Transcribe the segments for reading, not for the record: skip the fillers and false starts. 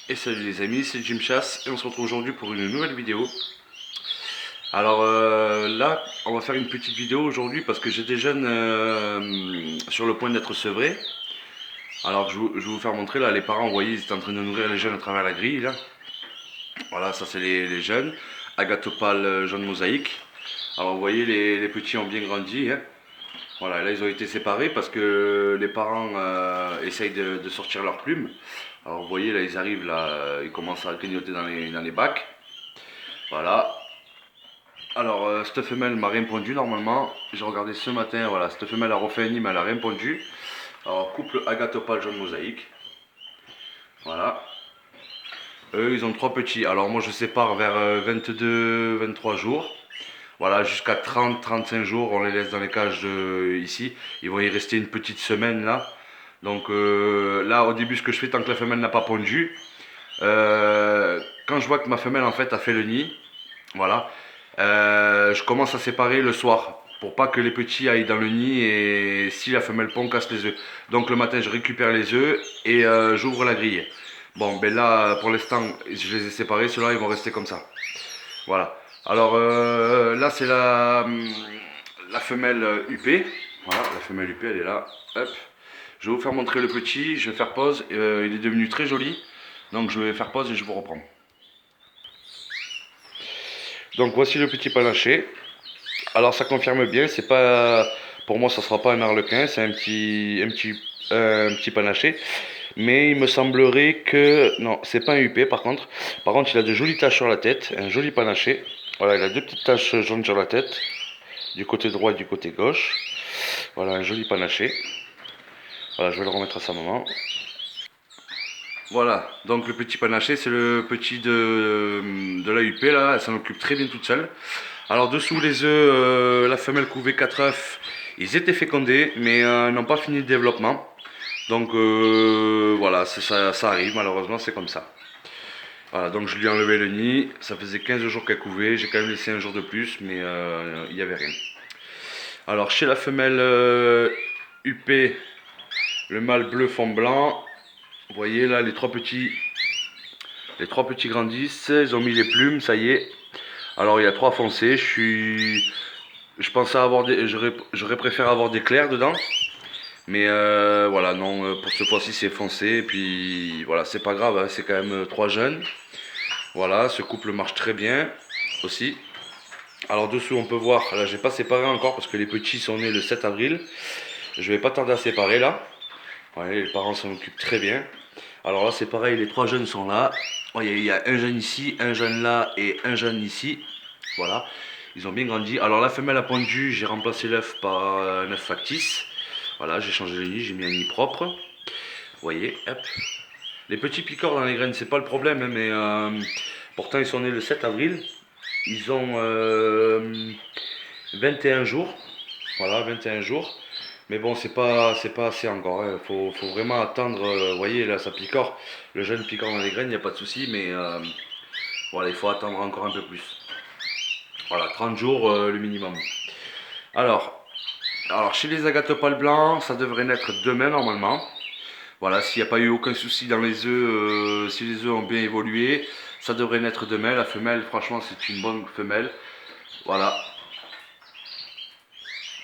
Et salut les amis, c'est Jim Chasse et on se retrouve aujourd'hui pour une nouvelle vidéo. Alors là, on va faire une petite vidéo aujourd'hui parce que j'ai des jeunes sur le point d'être sevrés. Alors je vais vous faire montrer là, les parents, vous voyez, ils étaient en train de nourrir les jeunes à travers la grille là. Voilà, ça c'est les jeunes. Agatopale jaune mosaïque. Alors vous voyez, les petits ont bien grandi, hein. Voilà, là ils ont été séparés parce que les parents essayent de sortir leurs plumes. Alors vous voyez, là ils arrivent, là, ils commencent à clignoter dans les bacs. Voilà. Alors, cette femelle m'a rien pondu normalement. J'ai regardé ce matin, voilà, cette femelle a refait un nid, mais elle a rien pondu. Alors, couple Agatopale jaune mosaïque. Voilà. Eux, ils ont trois petits. Alors, moi, je sépare vers 22-23 jours. Voilà, jusqu'à 30-35 jours, on les laisse dans les cages ici. Ils vont y rester une petite semaine là. Donc, là, au début, ce que je fais tant que la femelle n'a pas pondu, quand je vois que ma femelle en fait a fait le nid, voilà. Je commence à séparer le soir pour pas que les petits aillent dans le nid et si la femelle pond casse les œufs. Donc le matin je récupère les œufs et j'ouvre la grille. Bon ben là pour l'instant je les ai séparés, ceux-là ils vont rester comme ça. Voilà. Alors là c'est la femelle UP. Voilà, la femelle UP elle est là. Hop. Je vais vous faire montrer le petit, je vais faire pause. Il est devenu très joli. Donc je vais faire pause et je vous reprends. Donc voici le petit panaché. Alors ça confirme bien, c'est pas pour moi ça sera pas un arlequin, c'est un petit panaché. Mais il me semblerait que non, c'est pas un UP par contre. Par contre, il a de jolies taches sur la tête, un joli panaché. Voilà, il a deux petites taches jaunes sur la tête, du côté droit et du côté gauche. Voilà, un joli panaché. Voilà, je vais le remettre à sa maman. Voilà, donc le petit panaché, c'est le petit de la UP là, elle s'en occupe très bien toute seule. Alors dessous les œufs, la femelle couvait 4 œufs, ils étaient fécondés mais n'ont pas fini le développement. Donc voilà, ça arrive, malheureusement c'est comme ça. Voilà, donc je lui ai enlevé le nid, ça faisait 15 jours qu'elle couvait, j'ai quand même laissé un jour de plus mais il n'y avait rien. Alors chez la femelle UP, le mâle bleu fond blanc, vous voyez là les trois petits grandissent, ils ont mis les plumes, ça y est. Alors il y a trois foncés, je pensais avoir j'aurais préféré avoir des clairs dedans. Mais voilà, non, pour cette fois-ci c'est foncé. Et puis voilà, c'est pas grave, hein, c'est quand même trois jeunes. Voilà, ce couple marche très bien aussi. Alors dessous on peut voir, là j'ai pas séparé encore parce que les petits sont nés le 7 avril. Je vais pas tarder à séparer là. Ouais, les parents s'en occupent très bien. Alors là c'est pareil, les trois jeunes sont là. Il y a un jeune ici, un jeune là et un jeune ici. Voilà, ils ont bien grandi. Alors la femelle a pondu, j'ai remplacé l'œuf par un œuf factice. Voilà, j'ai changé le nid, j'ai mis un nid propre. Vous voyez, hop. Les petits picords dans les graines, c'est pas le problème, hein, mais pourtant ils sont nés le 7 avril. Ils ont 21 jours. Voilà, 21 jours. Mais bon, c'est pas assez encore, hein. Faut vraiment attendre. Vous voyez, là, ça picore. Le jeune picore dans les graines, il n'y a pas de souci, mais voilà, il faut attendre encore un peu plus. Voilà, 30 jours le minimum. Alors, chez les agatopales blancs, ça devrait naître demain normalement. Voilà, s'il n'y a pas eu aucun souci dans les œufs, si les œufs ont bien évolué, ça devrait naître demain. La femelle, franchement, c'est une bonne femelle. Voilà,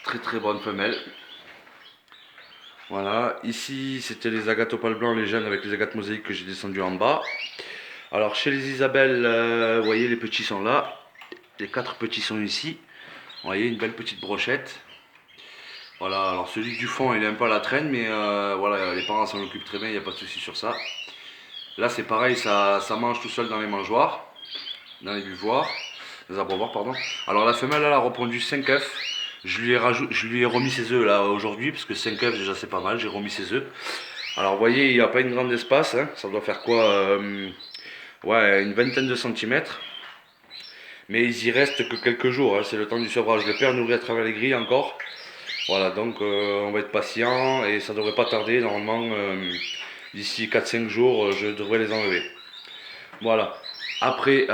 très très bonne femelle. Voilà, ici c'était les agatopales blancs, les jeunes avec les agates mosaïques que j'ai descendu en bas. Alors chez les Isabelles, vous voyez les petits sont là. Les quatre petits sont ici. Vous voyez une belle petite brochette. Voilà, alors celui du fond il est un peu à la traîne, mais voilà, les parents s'en occupent très bien, il n'y a pas de souci sur ça. Là c'est pareil, ça mange tout seul dans les mangeoires, dans les buvoirs, les abreuvoirs pardon. Alors la femelle elle a repondu 5 œufs. Je lui ai remis ses œufs là aujourd'hui, parce que 5 œufs déjà c'est pas mal, j'ai remis ses œufs. Alors vous voyez, il n'y a pas une grande espace, hein, ça doit faire quoi ouais, une vingtaine de centimètres. Mais ils y restent que quelques jours, hein, c'est le temps du sevrage. Le père nourrit à travers les grilles encore. Voilà, donc on va être patient et ça devrait pas tarder. Normalement, d'ici 4-5 jours, je devrais les enlever. Voilà. Après,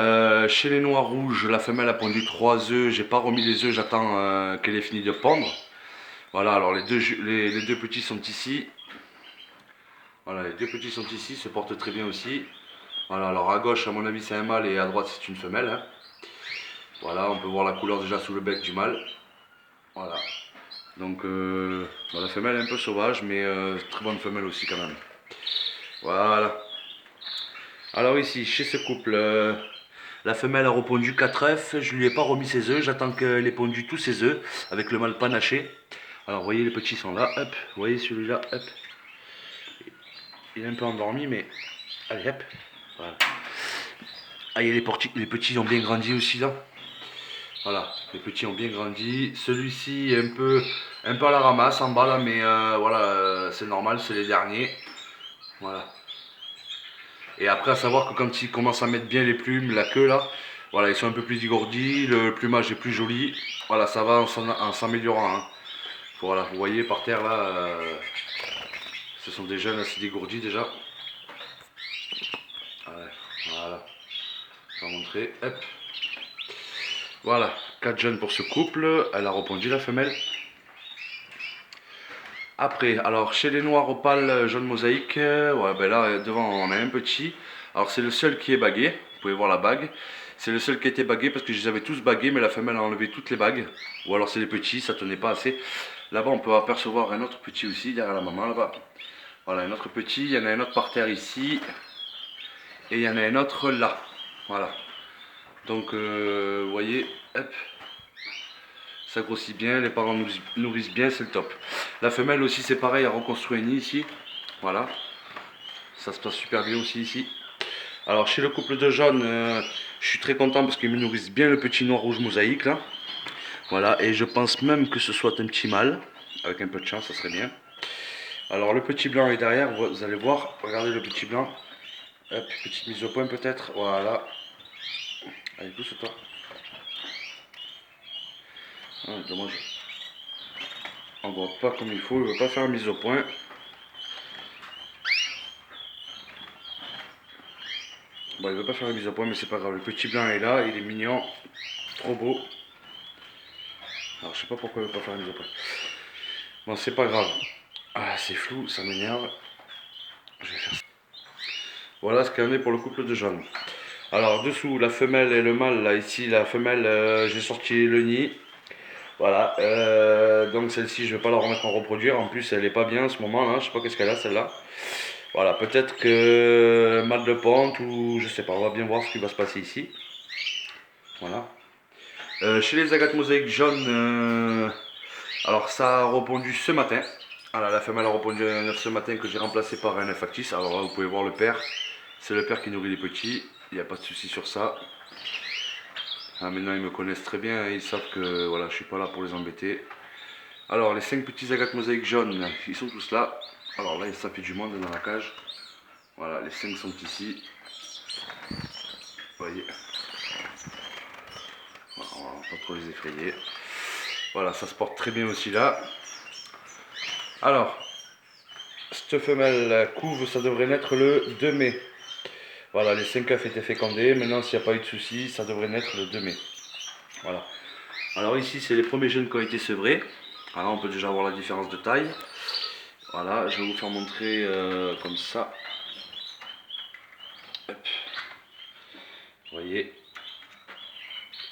chez les noix rouges, la femelle a pondu 3 œufs. J'ai pas remis les œufs, j'attends qu'elle ait fini de pondre. Voilà, alors les deux petits sont ici. Voilà, les deux petits sont ici, se portent très bien aussi. Voilà, alors à gauche, à mon avis, c'est un mâle et à droite, c'est une femelle. Hein. Voilà, on peut voir la couleur déjà sous le bec du mâle. Voilà. Donc, bon, la femelle est un peu sauvage, mais très bonne femelle aussi quand même. Voilà. Alors ici, chez ce couple, la femelle a repondu 4 œufs. Je lui ai pas remis ses œufs. J'attends qu'elle ait pondu tous ses œufs avec le mâle panaché. Alors, vous voyez, les petits sont là. Hop. Vous voyez celui-là. Hop. Il est un peu endormi, mais allez, hop. Voilà. Ah, il y a les petits ont bien grandi aussi là. Voilà, les petits ont bien grandi. Celui-ci est un peu à la ramasse en bas là, mais voilà, c'est normal, c'est les derniers. Voilà. Et après, à savoir que quand ils commencent à mettre bien les plumes, la queue là, voilà, ils sont un peu plus dégourdis, le plumage est plus joli. Voilà, ça va en s'améliorant. Hein. Voilà, vous voyez par terre là, ce sont des jeunes assez dégourdis déjà. Ouais, voilà, je vais vous montrer. Hop. Voilà, 4 jeunes pour ce couple. Elle a répondu la femelle. Après, alors chez les noirs au pâle jaune mosaïque, ouais, ben là devant on a un petit. Alors c'est le seul qui est bagué. Vous pouvez voir la bague. C'est le seul qui a été bagué parce que je les avais tous bagués, mais la femelle a enlevé toutes les bagues. Ou alors c'est les petits, ça tenait pas assez. Là-bas on peut apercevoir un autre petit aussi derrière la maman là-bas. Voilà, un autre petit. Il y en a un autre par terre ici. Et il y en a un autre là. Voilà. Donc vous voyez, hop. Ça grossit bien, les parents nourrissent bien, c'est le top. La femelle aussi c'est pareil, elle reconstruit un nid ici. Voilà. Ça se passe super bien aussi ici. Alors chez le couple de jaunes, je suis très content parce qu'ils me nourrissent bien le petit noir rouge mosaïque là. Voilà, et je pense même que ce soit un petit mâle. Avec un peu de chance, ça serait bien. Alors le petit blanc est derrière, vous allez voir. Regardez le petit blanc. Hop, petite mise au point peut-être. Voilà. Allez, pousse-toi. Ah, dommage. On voit pas comme il faut, il ne veut pas faire la mise au point. Bon, il veut pas faire la mise au point, mais c'est pas grave. Le petit blanc est là, il est mignon, trop beau. Alors je sais pas pourquoi il veut pas faire la mise au point. Bon, c'est pas grave. Ah, c'est flou, ça m'énerve. Je vais faire ça. Voilà ce qu'il y en est pour le couple de jaunes. Alors dessous, la femelle et le mâle, là ici, la femelle, j'ai sorti le nid. Voilà, donc celle-ci, je vais pas la remettre en reproduire. En plus, elle est pas bien en ce moment là. Je sais pas qu'est-ce qu'elle a celle-là. Voilà, peut-être que mal de pente ou je sais pas. On va bien voir ce qui va se passer ici. Voilà. Chez les agates mosaïques jaunes, alors ça a répondu ce matin. Voilà, la femelle a répondu un œuf ce matin que j'ai remplacé par un œuf factice. Alors là, vous pouvez voir le père. C'est le père qui nourrit les petits. Il n'y a pas de souci sur ça. Ah, maintenant, ils me connaissent très bien. Ils savent que voilà, je suis pas là pour les embêter. Alors, les 5 petits agates mosaïques jaunes, ils sont tous là. Alors là, ça fait du monde dans la cage. Voilà, les 5 sont ici. Vous voyez. Voilà, on va pas trop les effrayer. Voilà, ça se porte très bien aussi là. Alors, cette femelle couve, ça devrait naître le 2 mai. Voilà, les 5 œufs étaient fécondés. Maintenant, s'il n'y a pas eu de soucis, ça devrait naître le 2 mai. Voilà. Alors ici, c'est les premiers jeunes qui ont été sevrés. Alors, on peut déjà voir la différence de taille. Voilà, je vais vous faire montrer comme ça. Hop. Vous voyez.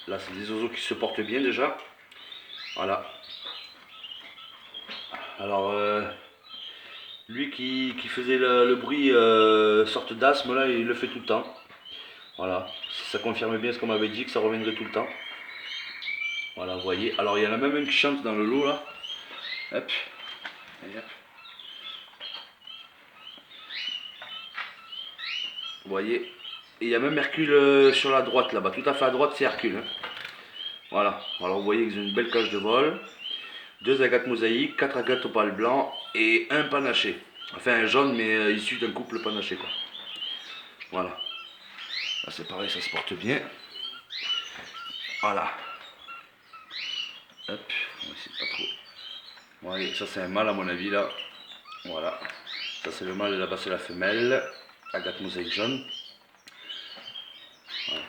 Là, c'est des oiseaux qui se portent bien déjà. Voilà. Alors, lui qui faisait le bruit, sorte d'asthme, là, il le fait tout le temps. Voilà. Ça confirme bien ce qu'on m'avait dit, que ça reviendrait tout le temps. Voilà, vous voyez. Alors, il y en a même un qui chante dans le lot, là. Hop. Et hop. Vous voyez. Et il y a même Hercule sur la droite, là-bas. Tout à fait à droite, c'est Hercule. Hein. Voilà. Alors, vous voyez qu'ils ont une belle cage de vol. 2 agates mosaïques, 4 agates au pâle blanc et un panaché. Enfin, un jaune, mais issu d'un couple panaché, quoi. Voilà. Là, c'est pareil, ça se porte bien. Voilà. Hop, on va essayer de pas trop. Voyez, ça c'est un mâle à mon avis là. Voilà. Ça c'est le mâle et là-bas c'est la femelle. Agate mosaïque jaune. Voilà.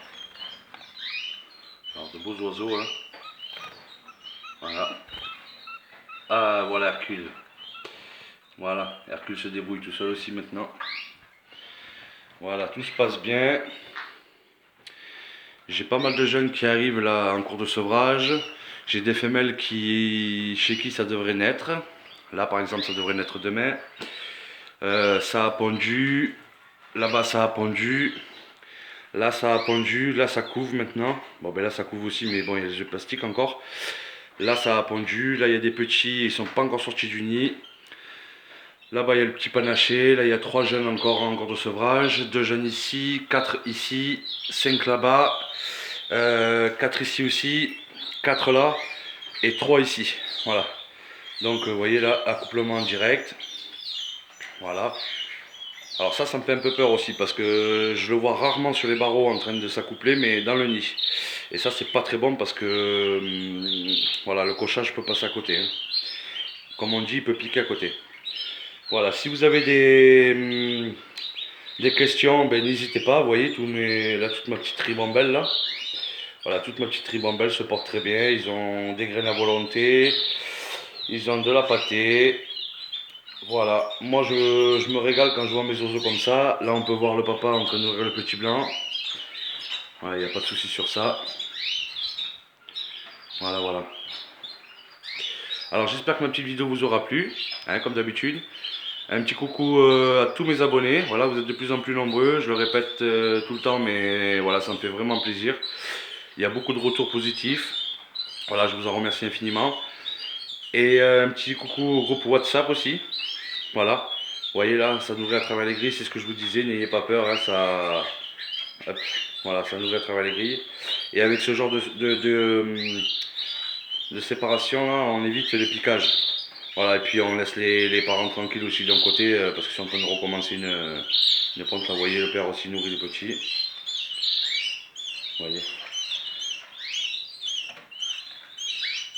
Alors de beaux oiseaux hein. Voilà. Ah voilà Hercule. Voilà, Hercule se débrouille tout seul aussi maintenant. Voilà, tout se passe bien. J'ai pas mal de jeunes qui arrivent là en cours de sevrage. J'ai des femelles chez qui ça devrait naître. Là par exemple ça devrait naître demain. Ça a pondu. Là-bas ça a pondu. Là ça a pondu. Là ça couve maintenant. Bon ben là ça couve aussi mais bon il y a des œufs plastiques encore. Là ça a pondu. Là il y a des petits. Ils sont pas encore sortis du nid. Là-bas il y a le petit panaché. Là il y a 3 jeunes encore en cours de sevrage. 2 jeunes ici. 4 ici. 5 là-bas. 4 ici aussi, 4 là et 3 ici. Voilà. Donc vous voyez là, accouplement en direct. Voilà. Alors ça me fait un peu peur aussi parce que je le vois rarement sur les barreaux en train de s'accoupler, mais dans le nid. Et ça c'est pas très bon parce que voilà, le cochage peut passer à côté. Hein. Comme on dit, il peut piquer à côté. Voilà, si vous avez des questions, ben n'hésitez pas. Vous voyez, là, toute ma petite ribambelle là. Voilà, toute ma petite ribambelle se porte très bien. Ils ont des graines à volonté. Ils ont de la pâtée. Voilà, moi je me régale quand je vois mes oiseaux comme ça. Là on peut voir le papa en train d'ouvrir le petit blanc. Voilà, il n'y a pas de souci sur ça. Voilà, voilà. Alors j'espère que ma petite vidéo vous aura plu, hein, comme d'habitude. Un petit coucou à tous mes abonnés. Voilà, vous êtes de plus en plus nombreux. Je le répète tout le temps, mais voilà, ça me fait vraiment plaisir. Il y a beaucoup de retours positifs. Voilà, je vous en remercie infiniment. Et un petit coucou au groupe WhatsApp aussi. Voilà. Vous voyez là, ça nourrit à travers les grilles, c'est ce que je vous disais, n'ayez pas peur, hein, ça. Hop, voilà, ça nourrit à travers les grilles. Et avec ce genre de séparation là, on évite le piquage. Voilà, et puis on laisse les parents tranquilles aussi d'un côté, parce qu'ils sont en train de recommencer une ponte là. Vous voyez, le père aussi nourrit les petits. Vous voyez.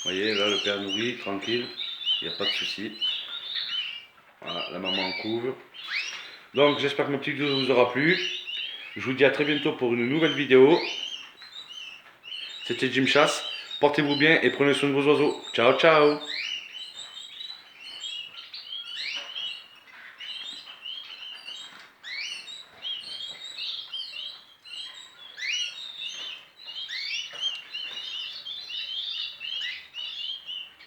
Vous voyez, là le père nourrit, tranquille, il n'y a pas de souci. Voilà, la maman couve. Donc j'espère que ma petite vidéo vous aura plu. Je vous dis à très bientôt pour une nouvelle vidéo. C'était Jim Chasse. Portez-vous bien et prenez soin de vos oiseaux. Ciao, ciao!